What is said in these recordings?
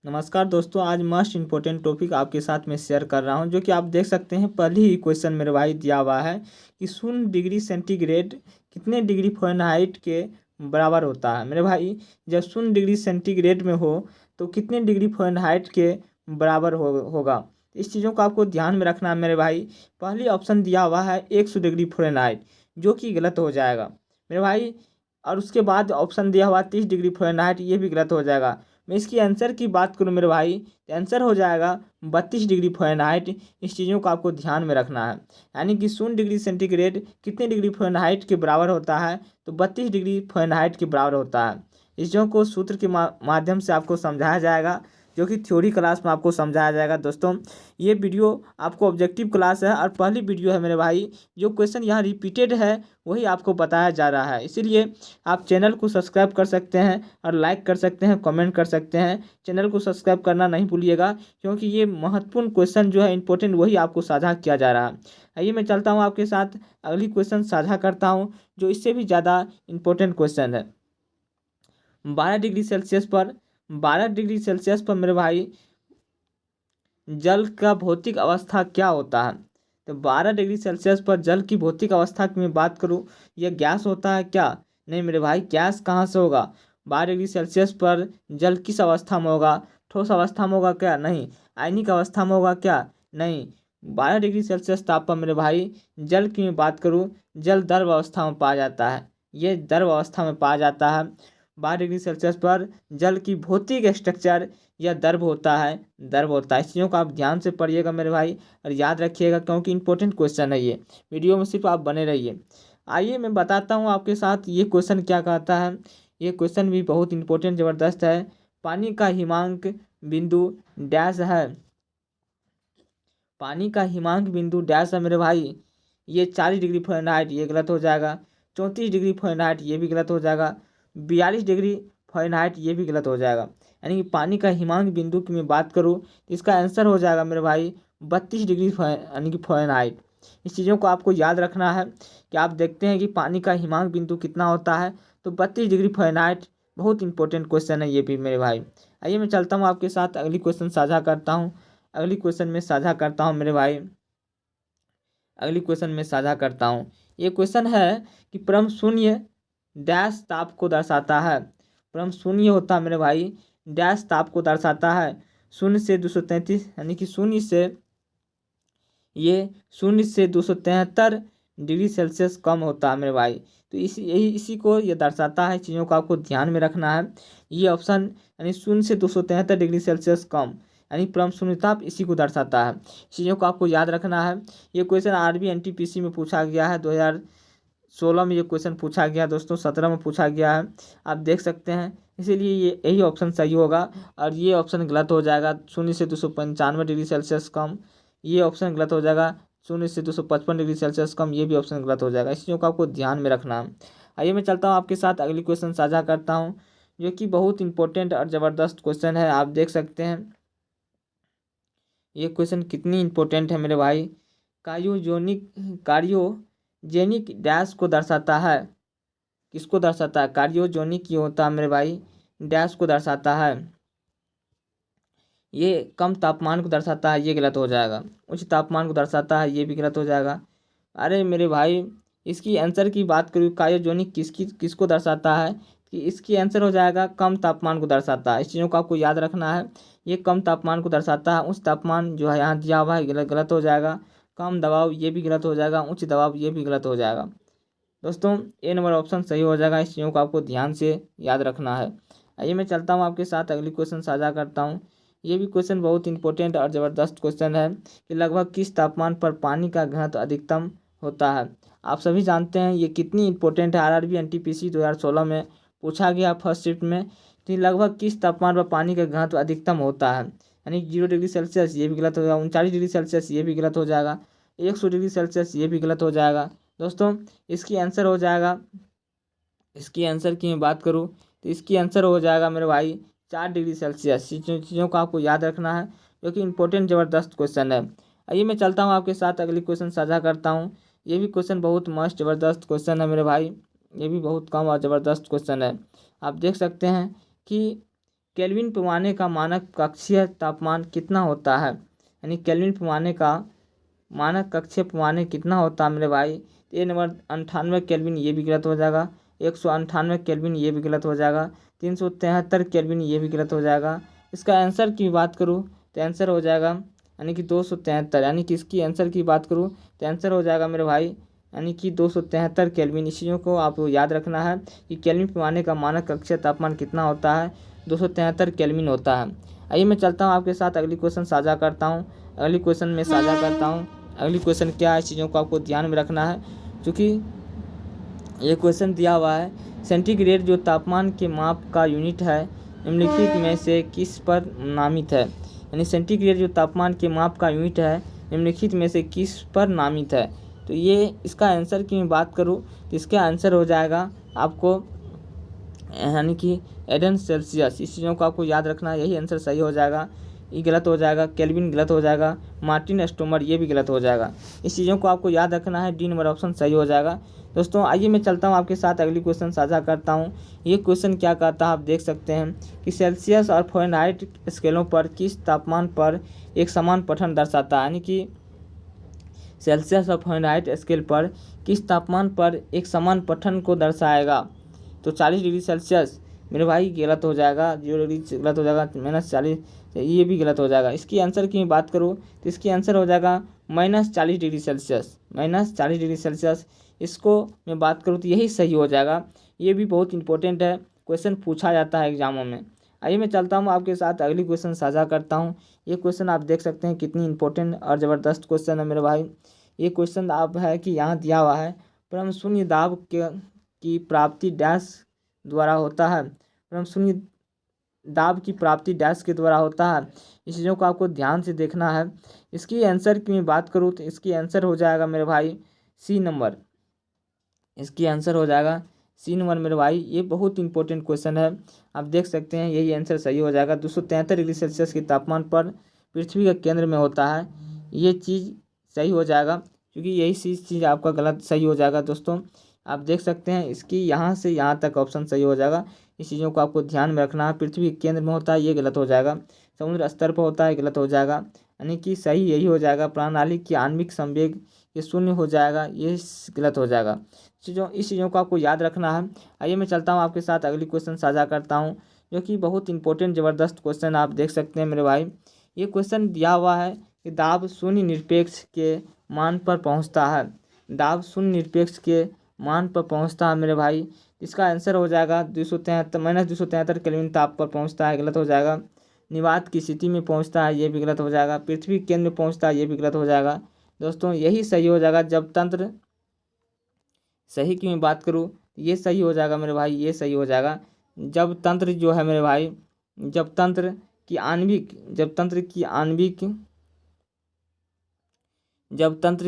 नमस्कार दोस्तों, आज मस्ट इम्पोर्टेंट टॉपिक आपके साथ में शेयर कर रहा हूं, जो कि आप देख सकते हैं। पहले ही क्वेश्चन मेरे भाई दिया हुआ है कि 0 डिग्री सेंटीग्रेड कितने डिग्री फ़ारेनहाइट के बराबर होता है। मेरे भाई, जब 0 डिग्री सेंटीग्रेड में हो तो कितने डिग्री फ़ारेनहाइट के बराबर होगा। इस चीज़ों को आपको ध्यान में रखना है मेरे भाई। पहली ऑप्शन दिया हुआ है 100 डिग्री फ़ारेनहाइट, जो कि गलत हो जाएगा मेरे भाई। और उसके बाद ऑप्शन दिया हुआ 30 डिग्री फ़ारेनहाइट, ये भी गलत हो जाएगा। मैं इसकी आंसर की बात करूं मेरे भाई, तो आंसर हो जाएगा 32 डिग्री फ़ारेनहाइट। इस चीज़ों को आपको ध्यान में रखना है। यानी कि 0 डिग्री सेंटीग्रेड कितने डिग्री फ़ारेनहाइट के बराबर होता है, तो 32 डिग्री फ़ारेनहाइट के बराबर होता है। इस चीज़ों को सूत्र के माध्यम से आपको समझाया जाएगा, जो कि थ्योरी क्लास में आपको समझाया जाएगा। दोस्तों, ये वीडियो आपको ऑब्जेक्टिव क्लास है और पहली वीडियो है मेरे भाई। जो क्वेश्चन यहाँ रिपीटेड है वही आपको बताया जा रहा है, इसीलिए आप चैनल को सब्सक्राइब कर सकते हैं और लाइक कर सकते हैं, कमेंट कर सकते हैं। चैनल को सब्सक्राइब करना नहीं भूलिएगा, क्योंकि ये महत्वपूर्ण क्वेश्चन जो है इंपॉर्टेंट, वही आपको साझा किया जा रहा है। आइए मैं चलता हूँ आपके साथ, अगली क्वेश्चन साझा करता हूँ, जो इससे भी ज़्यादा इंपॉर्टेंट क्वेश्चन है। 12 डिग्री सेल्सियस पर मेरे भाई जल का भौतिक अवस्था क्या होता है। तो 12 डिग्री सेल्सियस पर जल की भौतिक अवस्था की मैं बात करूँ, यह गैस होता है क्या? नहीं मेरे भाई, गैस कहाँ से होगा। 12 डिग्री सेल्सियस पर जल किस अवस्था में होगा? ठोस अवस्था में होगा क्या? नहीं। आयनिक अवस्था में होगा क्या? नहीं। 12 डिग्री सेल्सियस तापमान मेरे भाई जल की मैं बात करूँ, जल द्रव अवस्था में पाया जाता है। ये द्रव अवस्था में पाया जाता है। 12 डिग्री सेल्सियस पर जल की भौतिक स्ट्रक्चर यह द्रव होता है। इस चीज़ों को आप ध्यान से पढ़िएगा मेरे भाई, और याद रखिएगा, क्योंकि इंपॉर्टेंट क्वेश्चन है ये। वीडियो में सिर्फ आप बने रहिए। आइए मैं बताता हूँ आपके साथ ये क्वेश्चन क्या कहता है। ये क्वेश्चन भी बहुत इंपॉर्टेंट ज़बरदस्त है। पानी का हिमांक बिंदु डैश है। पानी का हिमांक बिंदु डैश है मेरे भाई। ये 40 डिग्री फ़ारेनहाइट, ये गलत हो जाएगा। 34 डिग्री फ़ारेनहाइट, ये भी गलत हो जाएगा। 42 डिग्री फ़ारेनहाइट, ये भी गलत हो जाएगा। यानी कि पानी का हिमांक बिंदु की मैं बात करूँ तो इसका आंसर हो जाएगा मेरे भाई 32 डिग्री यानी कि फ़ारेनहाइट। इस चीज़ों को आपको याद रखना है कि आप देखते हैं कि पानी का हिमांक बिंदु कितना होता है, तो 32 डिग्री फ़ारेनहाइट। बहुत इंपॉर्टेंट क्वेश्चन है ये भी मेरे भाई। आइए मैं चलता हूँ आपके साथ, अगली क्वेश्चन साझा करता हूँ। अगली क्वेश्चन में साझा करता हूँ मेरे भाई। अगली क्वेश्चन में साझा करता हूँ। ये क्वेश्चन है कि परम शून्य डैश ताप को दर्शाता है। परम शून्य होता है मेरे भाई, डैश ताप को दर्शाता है। 0 से 233, यानी कि शून्य से 273 डिग्री सेल्सियस कम होता है मेरे भाई। तो इसी को ये दर्शाता है। चीज़ों को आपको ध्यान में रखना है। ये ऑप्शन यानी 0 से 273 डिग्री सेल्सियस कम, यानी परम शून्य ताप, इसी को दर्शाता है। चीज़ों को आपको याद रखना है। ये क्वेश्चन आरबी एनटीपीसी में पूछा गया है। 2016 में ये क्वेश्चन पूछा गया दोस्तों, 17 में पूछा गया है, आप देख सकते हैं। इसीलिए ये यही ऑप्शन सही होगा, और ये ऑप्शन गलत हो जाएगा। 0 से 295 डिग्री सेल्सियस कम, ये ऑप्शन गलत हो जाएगा। 0 से 255 डिग्री सेल्सियस कम, ये भी ऑप्शन गलत हो जाएगा। इस चीज़ों को आपको ध्यान में रखना है। आइए मैं चलता हूँ आपके साथ, अगली क्वेश्चन साझा करता हूँ, जो कि बहुत इंपॉर्टेंट और ज़बरदस्त क्वेश्चन है। आप देख सकते हैं ये क्वेश्चन कितनी इंपॉर्टेंट है मेरे भाई। कार्योजेनिक डैश को दर्शाता है। किसको दर्शाता है? कार्योजेनिक ये होता है मेरे भाई, डैश को दर्शाता है। ये कम तापमान को दर्शाता है, ये गलत हो जाएगा। उच्च तापमान को दर्शाता है, ये भी गलत हो जाएगा। अरे मेरे भाई, इसकी आंसर की बात करूँ, क्रायोजेनिक किसको दर्शाता है, कि इसकी आंसर हो जाएगा कम तापमान को दर्शाता है। इस चीज़ों को आपको याद रखना है। ये कम तापमान को दर्शाता है। उच्च तापमान जो है यहाँ दिया हुआ है, गलत हो जाएगा। कम दबाव, ये भी गलत हो जाएगा। उच्च दबाव, ये भी गलत हो जाएगा। दोस्तों, ए नंबर ऑप्शन सही हो जाएगा। इस चीज़ों को आपको ध्यान से याद रखना है। आइए मैं चलता हूँ आपके साथ, अगली क्वेश्चन साझा करता हूँ। ये भी क्वेश्चन बहुत इंपॉर्टेंट और ज़बरदस्त क्वेश्चन है कि लगभग किस तापमान पर पानी का घनत्व अधिकतम होता है। आप सभी जानते हैं ये कितनी इंपॉर्टेंट है। आरआरबी एनटीपीसी 2016 में पूछा गया फर्स्ट शिफ्ट में। तो लगभग किस तापमान पर पानी का घनत्व अधिकतम होता है, यानी 0 डिग्री सेल्सियस, ये भी गलत हो जाएगा। 39 डिग्री सेल्सियस, ये भी गलत हो जाएगा। 100 डिग्री सेल्सियस, ये भी गलत हो जाएगा। दोस्तों, इसकी आंसर हो जाएगा, इसकी आंसर की मैं बात करूँ तो इसकी आंसर हो जाएगा मेरे भाई 4 डिग्री सेल्सियस। चीज़ों को आपको याद रखना है, जो कि इंपॉर्टेंट ज़बरदस्त क्वेश्चन है। आइए मैं चलता हूँ आपके साथ, अगली क्वेश्चन साझा करता हूँ। ये भी क्वेश्चन बहुत मस्त ज़बरदस्त क्वेश्चन है मेरे भाई। ये भी बहुत कम और ज़बरदस्त क्वेश्चन है। आप देख सकते हैं कि केल्विन पैमाने का मानक कक्षीय तापमान कितना होता है, यानी केल्विन पैमाने का मानक कक्षीय पैमाने कितना होता है मेरे भाई। ए नंबर 98 केल्विन, ये भी गलत हो जाएगा। 198 केल्विन, ये भी गलत हो जाएगा। 373 केल्विन, ये भी गलत हो जाएगा। इसका आंसर की बात करूँ तो आंसर हो जाएगा यानी कि 273, यानी कि इसकी आंसर की बात करूँ तो आंसर हो जाएगा मेरे भाई यानी कि 273 केल्विन। इस चीज़ों को आपको याद रखना है कि केल्विन पैमाने का मानक कक्षीय तापमान कितना होता है, 273 केल्विन होता है। आइए मैं चलता हूँ आपके साथ अगली क्वेश्चन साझा करता हूँ। अगली क्वेश्चन में साझा करता हूँ। अगली क्वेश्चन क्या है, इस चीज़ों को आपको ध्यान में रखना है क्योंकि ये क्वेश्चन दिया हुआ है, सेंटीग्रेड जो तापमान के माप का यूनिट है निम्नलिखित में से किस पर नामित है, यानी सेंटीग्रेड जो तापमान के माप का यूनिट है निम्नलिखित में से किस पर नामित है। तो ये इसका आंसर की मैं बात करूँ तो इसका आंसर हो जाएगा आपको यानी कि एडन सेल्सियस। इस चीज़ों को आपको याद रखना है, यही आंसर सही हो जाएगा। ये गलत हो जाएगा, केल्विन गलत हो जाएगा, मार्टिन स्टोमर ये भी गलत हो जाएगा। इस चीज़ों को आपको याद रखना है, डी नंबर ऑप्शन सही हो जाएगा। दोस्तों आइए मैं चलता हूँ आपके साथ अगली क्वेश्चन साझा करता हूँ। ये क्वेश्चन क्या कहता है आप देख सकते हैं कि सेल्सियस और फ़ारेनहाइट स्केलों पर किस तापमान पर एक समान पठन दर्शाता है, यानी कि सेल्सियस और फ़ारेनहाइट स्केल पर किस तापमान पर एक समान पठन को दर्शाएगा। तो 40 डिग्री सेल्सियस मेरे भाई गलत हो जाएगा, 0 डिग्री गलत हो जाएगा, -40 ये भी गलत हो जाएगा। इसकी आंसर की मैं बात करूँ तो इसकी आंसर हो जाएगा -40 डिग्री सेल्सियस, -40 डिग्री सेल्सियस। इसको मैं बात करूँ तो यही सही हो जाएगा। ये भी बहुत इंपॉर्टेंट है, क्वेश्चन पूछा जाता है एग्जामों में। आइए मैं चलता हूँ आपके साथ अगली क्वेश्चन साझा करता हूँ। ये क्वेश्चन आप देख सकते हैं कितनी इंपॉर्टेंट और ज़बरदस्त क्वेश्चन है मेरे भाई। ये क्वेश्चन आप है कि यहाँ दिया हुआ है, परम शून्य दाब की प्राप्ति डैश द्वारा होता है, परम शून्य दाब की प्राप्ति डैश के द्वारा होता है। इस चीज़ों को आपको ध्यान से देखना है। इसकी आंसर की मैं बात करूँ तो इसकी आंसर हो जाएगा मेरे भाई सी नंबर। इसकी आंसर हो जाएगा सी नंबर मेरे भाई। ये बहुत इंपॉर्टेंट क्वेश्चन है, आप देख सकते हैं यही आंसर सही हो जाएगा। 273 डिग्री सेल्सियस के तापमान पर पृथ्वी के केंद्र में होता है, ये चीज़ सही हो जाएगा क्योंकि यही चीज़ आपका गलत सही हो जाएगा। दोस्तों आप देख सकते हैं इसकी यहाँ से यहाँ तक ऑप्शन सही हो जाएगा। इस चीज़ों को आपको ध्यान में रखना है। पृथ्वी के केंद्र में होता है, ये गलत हो जाएगा। समुद्र स्तर पर होता है, गलत हो जाएगा, यानी कि सही यही हो जाएगा। प्रणाली की आणविक संवेग ये शून्य हो जाएगा, ये गलत हो जाएगा। इस चीज़ों को आपको याद रखना है। आइए मैं चलता हूँ आपके साथ अगली क्वेश्चन साझा करता हूँ जो कि बहुत इंपॉर्टेंट ज़बरदस्त क्वेश्चन आप देख सकते हैं मेरे भाई। ये क्वेश्चन दिया हुआ है कि दाब शून्य निरपेक्ष के मान पर पहुँचता है, दाब शून्य निरपेक्ष के मान पर पहुँचता है मेरे भाई। इसका आंसर हो जाएगा -273 केल्विन ताप पर पहुँचता है, गलत हो जाएगा। निवात की स्थिति में पहुँचता है, ये भी गलत हो जाएगा। पृथ्वी केंद्र में पहुँचता है, ये भी गलत हो जाएगा। दोस्तों यही सही हो जाएगा। जब तंत्र सही की मैं बात करूँ ये सही हो जाएगा मेरे भाई, ये सही हो जाएगा। जब तंत्र जो है मेरे भाई, जब तंत्र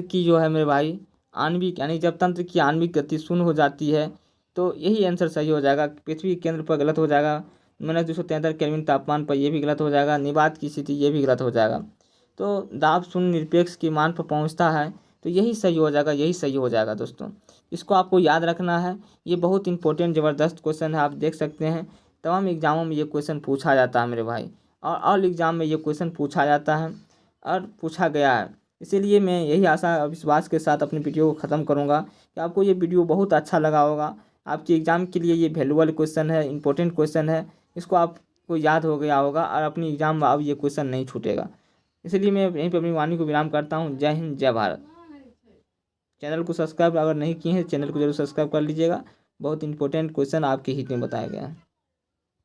की जो है मेरे भाई आणविक, यानी जब तंत्र की आणविक गति शून्य हो जाती है तो यही आंसर सही हो जाएगा। पृथ्वी के केंद्र पर गलत हो जाएगा। -273 केल्विन तापमान पर, यह भी गलत हो जाएगा। निवात की स्थिति ये भी गलत हो जाएगा। तो दाब शून्य निरपेक्ष के मान पर पहुंचता है तो यही सही हो जाएगा, यही सही हो जाएगा। दोस्तों इसको आपको याद रखना है, ये बहुत इंपॉर्टेंट ज़बरदस्त क्वेश्चन है। आप देख सकते हैं तमाम एग्जामों में ये क्वेश्चन पूछा जाता है मेरे भाई, और ऑल एग्ज़ाम में ये क्वेश्चन पूछा जाता है और पूछा गया है। इसीलिए मैं यही आशा और विश्वास के साथ अपनी वीडियो को ख़त्म करूँगा कि आपको ये वीडियो बहुत अच्छा लगा होगा। आपके एग्ज़ाम के लिए ये वैल्यूएबल क्वेश्चन है, इंपॉर्टेंट क्वेश्चन है, इसको आपको याद हो गया होगा और अपनी एग्ज़ाम में अब ये क्वेश्चन नहीं छूटेगा। इसलिए मैं यहीं पर अपनी वाणी को विराम करता हूँ। जय हिंद, जय भारत। चैनल को सब्सक्राइब अगर नहीं किए हैं, चैनल को जरूर सब्सक्राइब कर लीजिएगा। बहुत इंपॉर्टेंट क्वेश्चन आपके हित में बताया गया है।